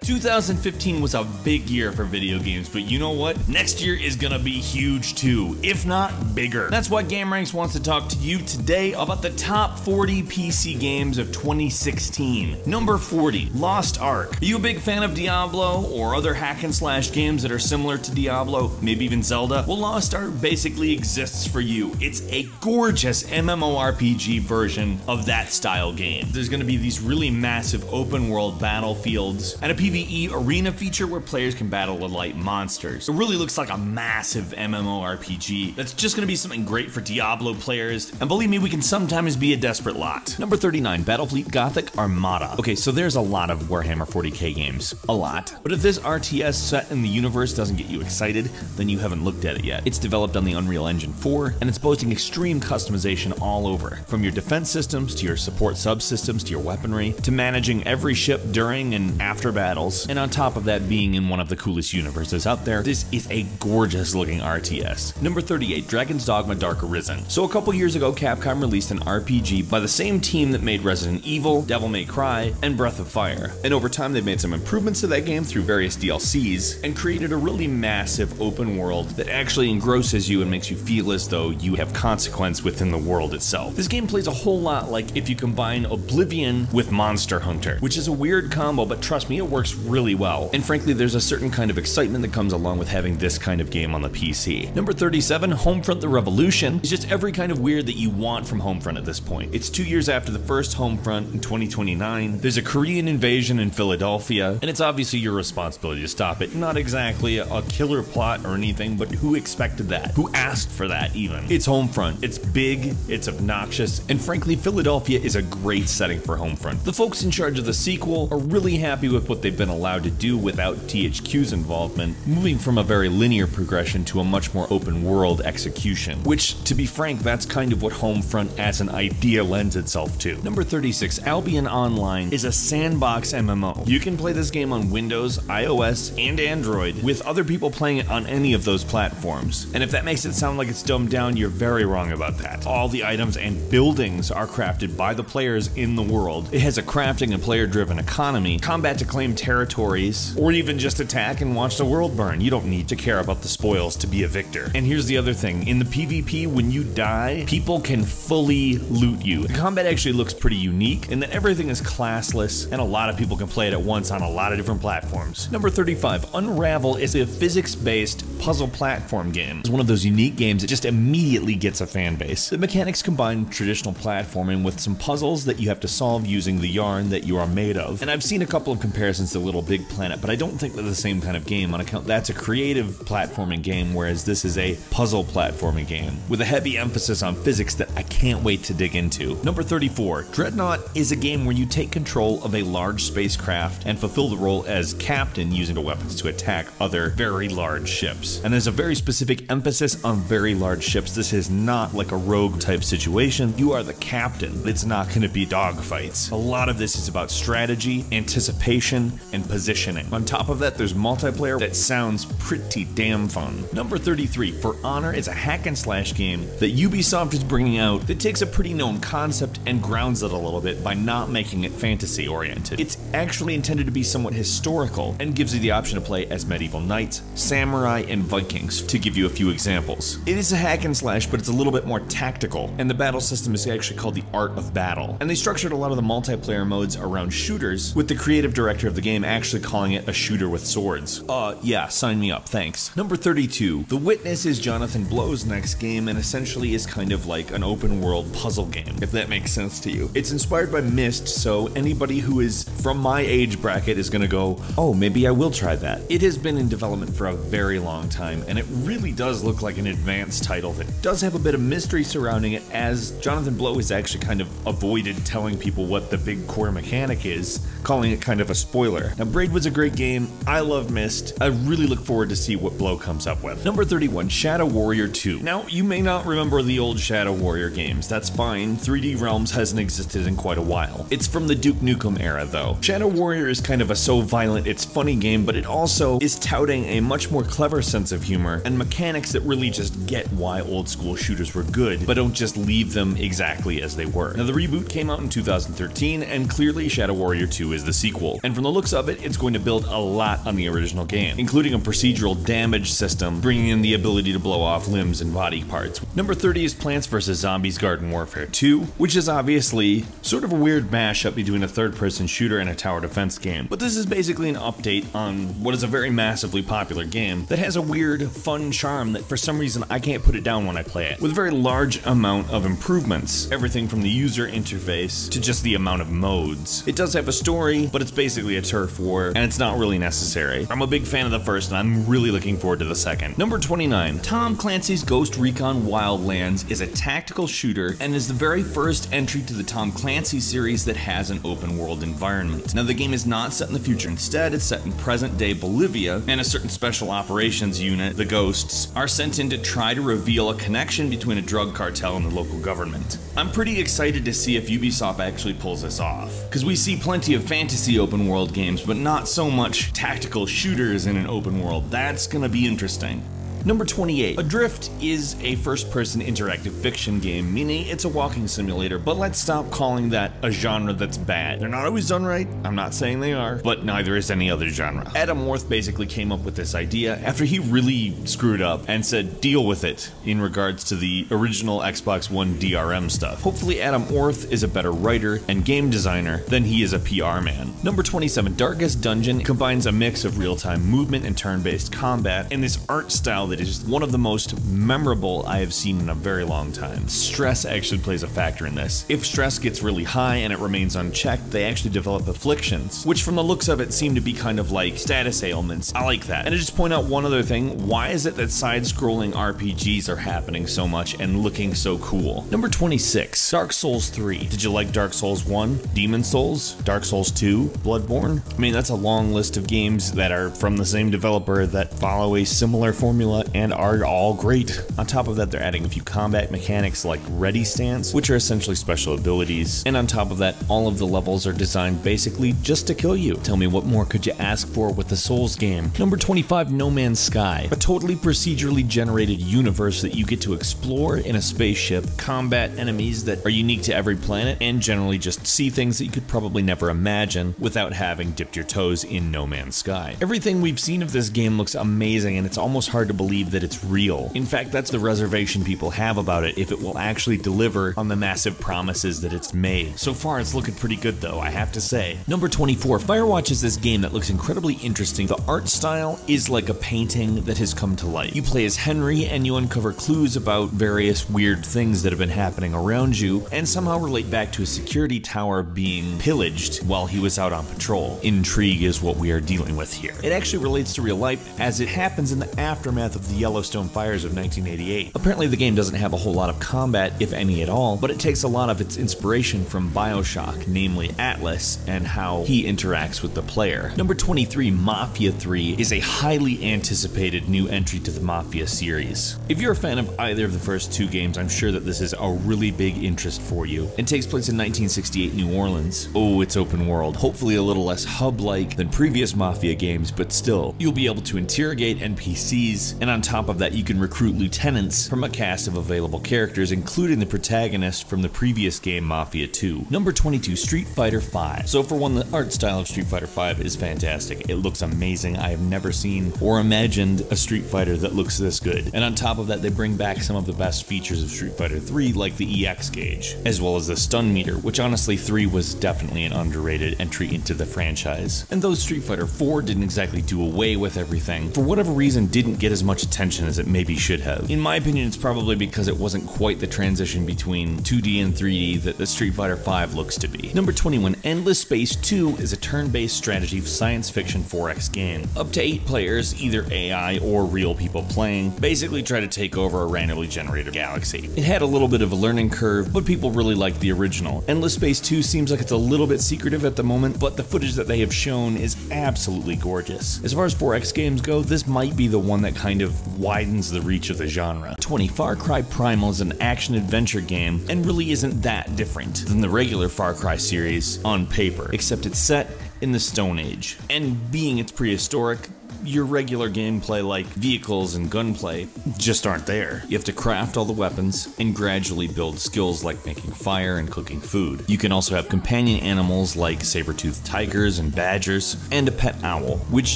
2015 was a big year for video games, but you know what? Next year is gonna be huge too, if not bigger. That's why GameRanks wants to talk to you today about the top 40 PC games of 2016. Number 40, Lost Ark. Are you a big fan of Diablo or other hack and slash games that are similar to Diablo, maybe even Zelda? Well, Lost Ark basically exists for you. It's a gorgeous MMORPG version of that style game. There's gonna be these really massive open world battlefields and a PvE arena feature where players can battle the light monsters. It really looks like a massive MMORPG that's just gonna be something great for Diablo players, and believe me, we can sometimes be a desperate lot. Number 39, Battlefleet Gothic Armada. Okay, so there's a lot of Warhammer 40k games. A lot. But if this RTS set in the universe doesn't get you excited, then you haven't looked at it yet. It's developed on the Unreal Engine 4, and it's boasting extreme customization all over. From your defense systems, to your support subsystems, to your weaponry, to managing every ship during and after battles. And on top of that, being in one of the coolest universes out there, this is a gorgeous looking RTS. Number 38, Dragon's Dogma Dark Arisen. So a couple years ago, Capcom released an RPG by the same team that made Resident Evil, Devil May Cry, and Breath of Fire. And over time, they've made some improvements to that game through various DLCs, and created a really massive open world that actually engrosses you and makes you feel as though you have consequence within the world itself. This game plays a whole lot like if you combine Oblivion with Monster Hunter, which is a weird combo, but trust me, it works really well. And frankly, there's a certain kind of excitement that comes along with having this kind of game on the PC. Number 37, Homefront: The Revolution. It's just every kind of weird that you want from Homefront at this point. It's 2 years after the first Homefront in 2029. There's a Korean invasion in Philadelphia, and it's obviously your responsibility to stop it. Not exactly a killer plot or anything, but who expected that? Who asked for that even? It's Homefront. It's big, it's obnoxious, and frankly, Philadelphia is a great setting for Homefront. The folks in charge of the sequel are really happy with what they've been allowed to do without THQ's involvement, moving from a very linear progression to a much more open world execution, which, to be frank, that's kind of what Homefront as an idea lends itself to. Number 36, Albion Online is a sandbox MMO. You can play this game on Windows, iOS, and Android, with other people playing it on any of those platforms. And if that makes it sound like it's dumbed down, you're very wrong about that. All the items and buildings are crafted by the players in the world. It has a crafting and player-driven economy, combat to claim territories, or even just attack and watch the world burn. You don't need to care about the spoils to be a victor. And here's the other thing, in the PvP, when you die, people can fully loot you. The combat actually looks pretty unique in that everything is classless, and a lot of people can play it at once on a lot of different platforms. Number 35, Unravel is a physics-based puzzle platform game. It's one of those unique games that just immediately gets a fan base. The mechanics combine traditional platforming with some puzzles that you have to solve using the yarn that you are made of. And I've seen a couple of comparisons to Little Big Planet, but I don't think they're the same kind of game on account that's a creative platforming game, whereas this is a puzzle platforming game with a heavy emphasis on physics that I can't wait to dig into. Number 34, Dreadnought is a game where you take control of a large spacecraft and fulfill the role as captain using the weapons to attack other very large ships. And there's a very specific emphasis on very large ships. This is not like a rogue type situation. You are the captain. It's not going to be dogfights. A lot of this is about strategy, anticipation, and positioning. On top of that, there's multiplayer that sounds pretty damn fun. Number 33, For Honor is a hack and slash game that Ubisoft is bringing out that takes a pretty known concept and grounds it a little bit by not making it fantasy oriented. It's actually intended to be somewhat historical and gives you the option to play as medieval knights, samurai, and Vikings, to give you a few examples. It is a hack and slash, but it's a little bit more tactical, and the battle system is actually called the Art of Battle. And they structured a lot of the multiplayer modes around shooters, with the creative director of the game actually calling it a shooter with swords. Yeah, sign me up, thanks. Number 32, The Witness is Jonathan Blow's next game, and essentially is kind of like an open world puzzle game, if that makes sense to you. It's inspired by Myst, so anybody who is from my age bracket is gonna go, oh, maybe I will try that. It has been in development for a very long time, and it really does look like an advanced title that does have a bit of mystery surrounding it, as Jonathan Blow has actually kind of avoided telling people what the big core mechanic is, calling it kind of a spoiler. Now, Braid was a great game. I love Myst. I really look forward to see what Blow comes up with. Number 31, Shadow Warrior 2. Now, you may not remember the old Shadow Warrior games. That's fine. 3D Realms hasn't existed in quite a while. It's from the Duke Nukem era, though. Shadow Warrior is kind of a so violent it's funny game, but it also is touting a much more clever sense of humor and mechanics that really just get why old school shooters were good, but don't just leave them exactly as they were. Now, the reboot came out in 2013, and clearly Shadow Warrior 2 is the sequel. And from the looks of it, it's going to build a lot on the original game, including a procedural damage system, bringing in the ability to blow off limbs and body parts. Number 30 is Plants vs. Zombies Garden Warfare 2, which is obviously sort of a weird mashup between a third-person shooter and a tower defense game. But this is basically an update on what is a very massively popular game that has a weird, fun charm that for some reason I can't put it down when I play it, with a very large amount of improvements, everything from the user interface to just the amount of modes. It does have a story, but it's basically a turf war, and it's not really necessary. I'm a big fan of the first, and I'm really looking forward to the second. Number 29, Tom Clancy's Ghost Recon Wildlands is a tactical shooter and is the very first entry to the Tom Clancy series that has an open world environment. Now the game is not set in the future, instead it's set in present day Bolivia, and a certain special operations unit, the Ghosts, are sent in to try to reveal a connection between a drug cartel and the local government. I'm pretty excited to see if Ubisoft actually pulls this off, because we see plenty of fantasy open world games, but not so much tactical shooters in an open world. That's gonna be interesting. Number 28. Adrift is a first-person interactive fiction game, meaning it's a walking simulator, but let's stop calling that a genre that's bad. They're not always done right, I'm not saying they are, but neither is any other genre. Adam Orth basically came up with this idea after he really screwed up and said deal with it in regards to the original Xbox One DRM stuff. Hopefully Adam Orth is a better writer and game designer than he is a PR man. Number 27. Darkest Dungeon combines a mix of real-time movement and turn-based combat and this art style that is just one of the most memorable I have seen in a very long time. Stress actually plays a factor in this. If stress gets really high and it remains unchecked, they actually develop afflictions, which from the looks of it seem to be kind of like status ailments. I like that. And to just point out one other thing, why is it that side-scrolling RPGs are happening so much and looking so cool? Number 26, Dark Souls 3. Did you like Dark Souls 1, Demon Souls, Dark Souls 2, Bloodborne? I mean, that's a long list of games that are from the same developer that follow a similar formula and are all great. On top of that, they're adding a few combat mechanics like ready stance, which are essentially special abilities. And on top of that, all of the levels are designed basically just to kill you. Tell me, what more could you ask for with a Souls game? Number 25, No Man's Sky. A totally procedurally generated universe that you get to explore in a spaceship, combat enemies that are unique to every planet, and generally just see things that you could probably never imagine without having dipped your toes in No Man's Sky. Everything we've seen of this game looks amazing, and it's almost hard to believe that it's real. In fact, that's the reservation people have about it, if it will actually deliver on the massive promises that it's made. So far, it's looking pretty good though, I have to say. Number 24, Firewatch is this game that looks incredibly interesting. The art style is like a painting that has come to life. You play as Henry and you uncover clues about various weird things that have been happening around you and somehow relate back to a security tower being pillaged while he was out on patrol. Intrigue is what we are dealing with here. It actually relates to real life as it happens in the aftermath of the Yellowstone fires of 1988. Apparently the game doesn't have a whole lot of combat, if any at all, but it takes a lot of its inspiration from BioShock, namely Atlas, and how he interacts with the player. Number 23, Mafia 3 is a highly anticipated new entry to the Mafia series. If you're a fan of either of the first two games, I'm sure that this is a really big interest for you. It takes place in 1968 New Orleans. Oh, it's open world. Hopefully a little less hub-like than previous Mafia games, but still, you'll be able to interrogate NPCs, and on top of that, you can recruit lieutenants from a cast of available characters, including the protagonist from the previous game Mafia 2. Number 22, Street Fighter V. So for one, the art style of Street Fighter V is fantastic. It looks amazing. I have never seen or imagined a Street Fighter that looks this good. And on top of that, they bring back some of the best features of Street Fighter 3, like the EX gauge, as well as the stun meter, which honestly 3 was definitely an underrated entry into the franchise. And though Street Fighter 4 didn't exactly do away with everything, for whatever reason didn't get as much attention as it maybe should have. In my opinion, it's probably because it wasn't quite the transition between 2D and 3D that the Street Fighter V looks to be. Number 21, Endless Space 2 is a turn-based strategy science fiction 4X game. Up to 8 players, either AI or real people playing, basically try to take over a randomly generated galaxy. It had a little bit of a learning curve, but people really liked the original. Endless Space 2 seems like it's a little bit secretive at the moment, but the footage that they have shown is absolutely gorgeous. As far as 4X games go, this might be the one that kind of widens the reach of the genre. 20, Far Cry Primal is an action-adventure game and really isn't that different than the regular Far Cry series on paper, except it's set in the Stone Age. And being it's prehistoric, your regular gameplay like vehicles and gunplay just aren't there. You have to craft all the weapons and gradually build skills like making fire and cooking food. You can also have companion animals like saber-toothed tigers and badgers, and a pet owl, which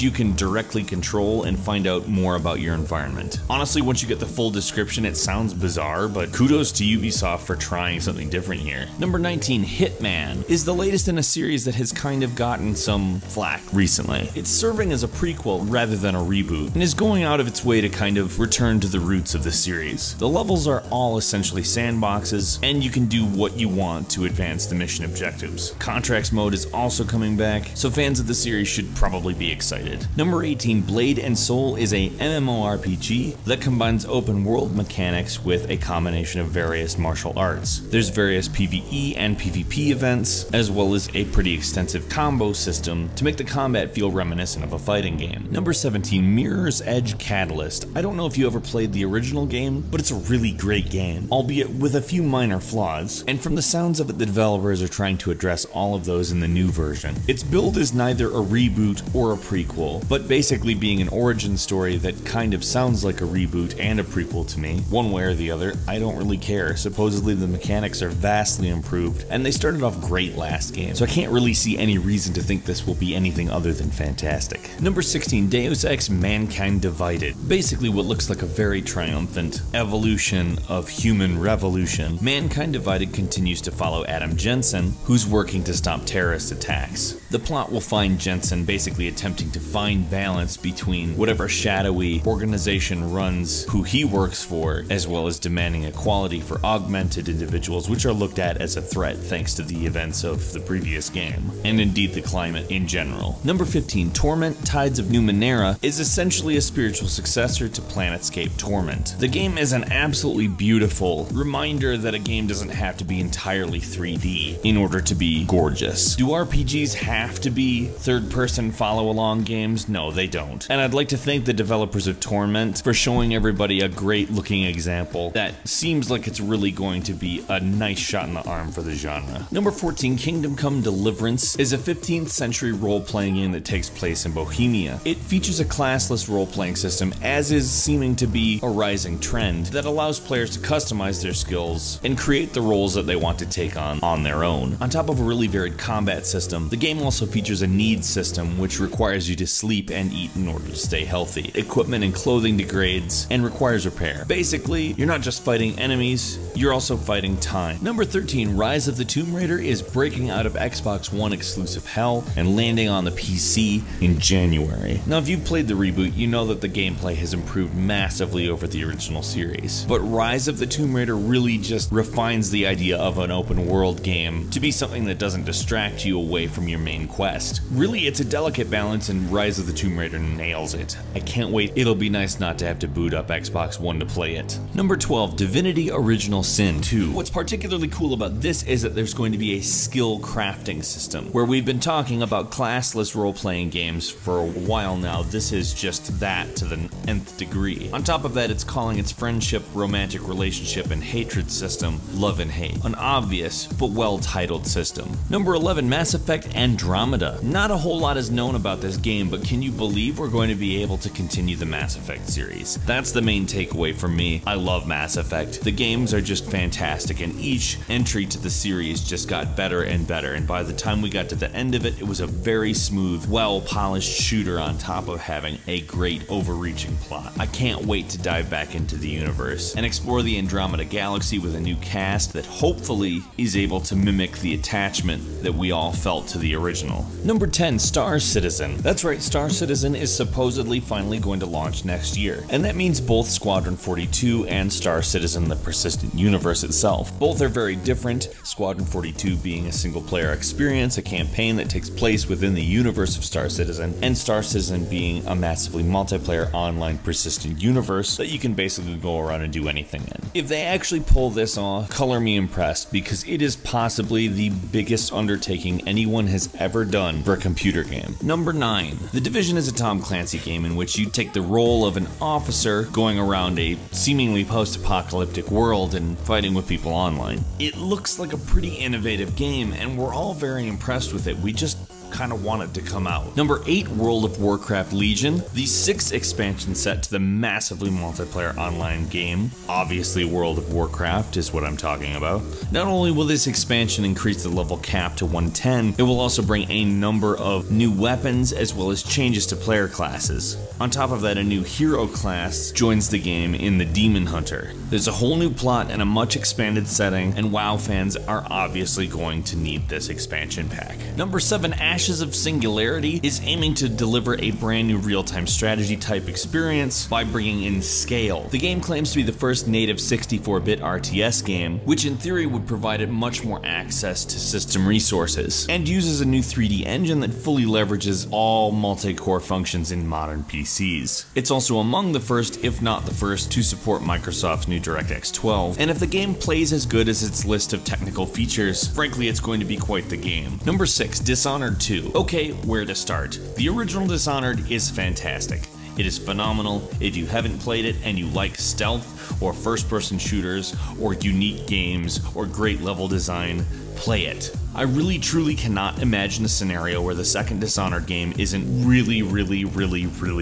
you can directly control and find out more about your environment. Honestly, once you get the full description, it sounds bizarre, but kudos to Ubisoft for trying something different here. Number 19, Hitman, is the latest in a series that has kind of gotten some flack recently. It's serving as a prequel rather than a reboot, and is going out of its way to kind of return to the roots of the series. The levels are all essentially sandboxes, and you can do what you want to advance the mission objectives. Contracts mode is also coming back, so fans of the series should probably be excited. Number 18, Blade and Soul is a MMORPG that combines open world mechanics with a combination of various martial arts. There's various PvE and PvP events, as well as a pretty extensive combo system to make the combat feel reminiscent of a fighting game. Number 17, Mirror's Edge Catalyst. I don't know if you ever played the original game, but it's a really great game, albeit with a few minor flaws, and from the sounds of it, the developers are trying to address all of those in the new version. Its build is neither a reboot or a prequel, but basically being an origin story that kind of sounds like a reboot and a prequel to me. One way or the other, I don't really care. Supposedly the mechanics are vastly improved, and they started off great last game, so I can't really see any reason to think this will be anything other than fantastic. Number 16, Deus Ex Mankind Divided. Basically what looks like a very triumphant evolution of human revolution, Mankind Divided continues to follow Adam Jensen, who's working to stop terrorist attacks. The plot will find Jensen basically attempting to find balance between whatever shadowy organization runs who he works for, as well as demanding equality for augmented individuals, which are looked at as a threat thanks to the events of the previous game, and indeed the climate in general. Number 15, Torment Tides of Numenera is essentially a spiritual successor to Planetscape Torment. The game is an absolutely beautiful reminder that a game doesn't have to be entirely 3D in order to be gorgeous. Do RPGs have to be third-person follow-along games? No, they don't. And I'd like to thank the developers of Torment for showing everybody a great-looking example that seems like it's really going to be a nice shot in the arm for the genre. Number 14, Kingdom Come Deliverance is a 15th century role-playing game that takes place in Bohemia. It features a classless role-playing system, as is seeming to be a rising trend, that allows players to customize their skills and create the roles that they want to take on their own. On top of a really varied combat system, the game also features a needs system which requires you to sleep and eat in order to stay healthy. Equipment and clothing degrades and requires repair. Basically, you're not just fighting enemies, you're also fighting time. Number 13, Rise of the Tomb Raider is breaking out of Xbox One exclusive hell and landing on the PC in January. Now, if you've played the reboot, you know that the gameplay has improved massively over the original series. But Rise of the Tomb Raider really just refines the idea of an open world game to be something that doesn't distract you away from your main quest. Really, it's a delicate balance, and Rise of the Tomb Raider nails it. I can't wait. It'll be nice not to have to boot up Xbox One to play it. Number 12, Divinity Original Sin 2. What's particularly cool about this is that there's going to be a skill crafting system. Where we've been talking about classless role-playing games for a while now, this is just that to the nth degree. On top of that, it's calling its friendship, romantic relationship, and hatred system Love and Hate. An obvious but well-titled system. Number 11, Mass Effect Andromeda. Not a whole lot is known about this game, but can you believe we're going to be able to continue the Mass Effect series? That's the main takeaway for me. I love Mass Effect. The games are just fantastic, and each entry to the series just got better and better, and by the time we got to the end of it, it was a very smooth, well-polished shooter on top of having a great overreaching plot. I can't wait to dive back into the universe and explore the Andromeda Galaxy with a new cast that hopefully is able to mimic the attachment that we all felt to the original. Number 10, Star Citizen. That's right, Star Citizen is supposedly finally going to launch next year, and that means both Squadron 42 and Star Citizen: The Persistent Universe itself. Both are very different, Squadron 42 being a single-player experience, a campaign that takes place within the universe of Star Citizen, and Star Citizen being a massively multiplayer online persistent universe that you can basically go around and do anything in. If they actually pull this off, color me impressed, because it is possibly the biggest undertaking anyone has ever done for a computer game. Number 9. The Division is a Tom Clancy game in which you take the role of an officer going around a seemingly post-apocalyptic world and fighting with people online. It looks like a pretty innovative game, and we're all very impressed with it. We just kind of wanted to come out. Number 8, World of Warcraft Legion, the 6th expansion set to the massively multiplayer online game. Obviously World of Warcraft is what I'm talking about. Not only will this expansion increase the level cap to 110, it will also bring a number of new weapons as well as changes to player classes. On top of that, a new hero class joins the game in the Demon Hunter. There's a whole new plot and a much expanded setting, and WoW fans are obviously going to need this expansion pack. Number 7, Ashes of Singularity is aiming to deliver a brand new real-time strategy type experience by bringing in scale. The game claims to be the first native 64-bit RTS game, which in theory would provide it much more access to system resources, and uses a new 3D engine that fully leverages all multi-core functions in modern PCs. It's also among the first, if not the first, to support Microsoft's new DirectX 12, and if the game plays as good as its list of technical features, frankly it's going to be quite the game. Number 6, Dishonored 2. Okay, where to start? The original Dishonored is fantastic. It is phenomenal. If you haven't played it and you like stealth or first-person shooters or unique games or great level design, play it. I really truly cannot imagine a scenario where the second Dishonored game isn't really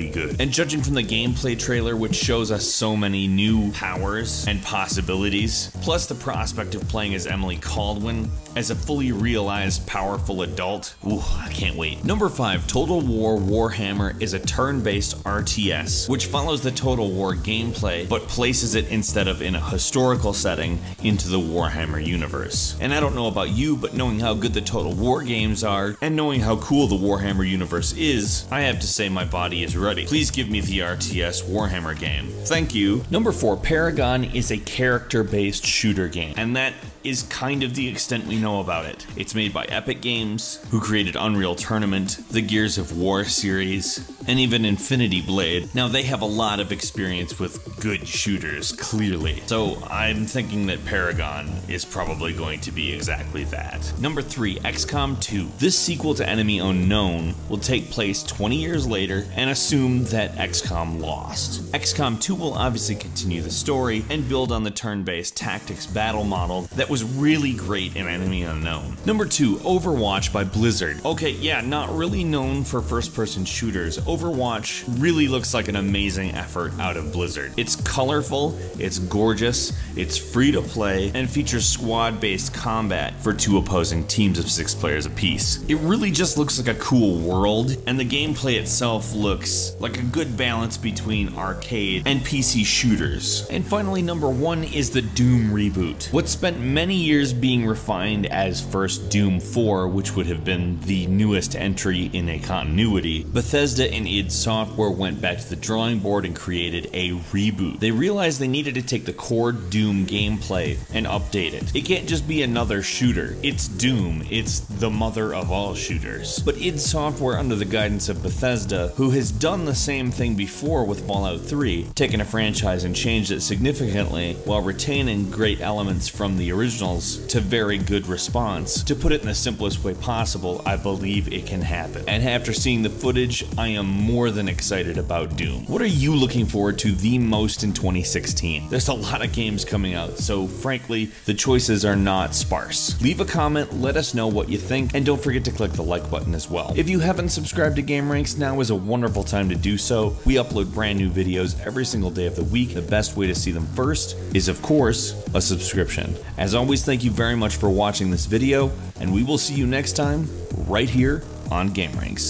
good. And judging from the gameplay trailer, which shows us so many new powers and possibilities, plus the prospect of playing as Emily Caldwin as a fully realized powerful adult, ooh, I can't wait. Number 5, Total War Warhammer is a turn-based RTS, which follows the Total War gameplay, but places it instead of in a historical setting into the Warhammer universe. And I don't know about you, but knowing how good the Total War games are, and knowing how cool the Warhammer universe is, I have to say my body is ready. Please give me the RTS Warhammer game. Thank you. Number 4, Paragon is a character-based shooter game, and that is kind of the extent we know about it. It's made by Epic Games, who created Unreal Tournament, the Gears of War series, and even Infinity Blade. Now they have a lot of experience with good shooters, clearly. So I'm thinking that Paragon is probably going to be exactly that. Number 3, XCOM 2. This sequel to Enemy Unknown will take place 20 years later and assume that XCOM lost. XCOM 2 will obviously continue the story and build on the turn-based tactics battle model that was really great in Enemy Unknown. Number 2, Overwatch by Blizzard. Okay, yeah, not really known for first-person shooters, Overwatch really looks like an amazing effort out of Blizzard. It's colorful, it's gorgeous, it's free to play, and features squad-based combat for 2 opposing teams of 6 players apiece. It really just looks like a cool world, and the gameplay itself looks like a good balance between arcade and PC shooters. And finally, number 1 is the Doom reboot. What spent many years being refined as first Doom 4, which would have been the newest entry in a continuity, Bethesda and id Software went back to the drawing board and created a reboot. They realized they needed to take the core Doom gameplay and update it. It can't just be another shooter. It's Doom. It's the mother of all shooters. But id Software, under the guidance of Bethesda, who has done the same thing before with Fallout 3, taken a franchise and changed it significantly while retaining great elements from the originals to very good response. To put it in the simplest way possible, I believe it can happen. And after seeing the footage, I am more than excited about Doom. What are you looking forward to the most in 2016? There's a lot of games coming out, so frankly, the choices are not sparse. Leave a comment, let us know what you think, and don't forget to click the like button as well. If you haven't subscribed to GameRanks, now is a wonderful time to do so. We upload brand new videos every single day of the week. The best way to see them first is, of course, a subscription. As always, thank you very much for watching this video, and we will see you next time right here on GameRanks.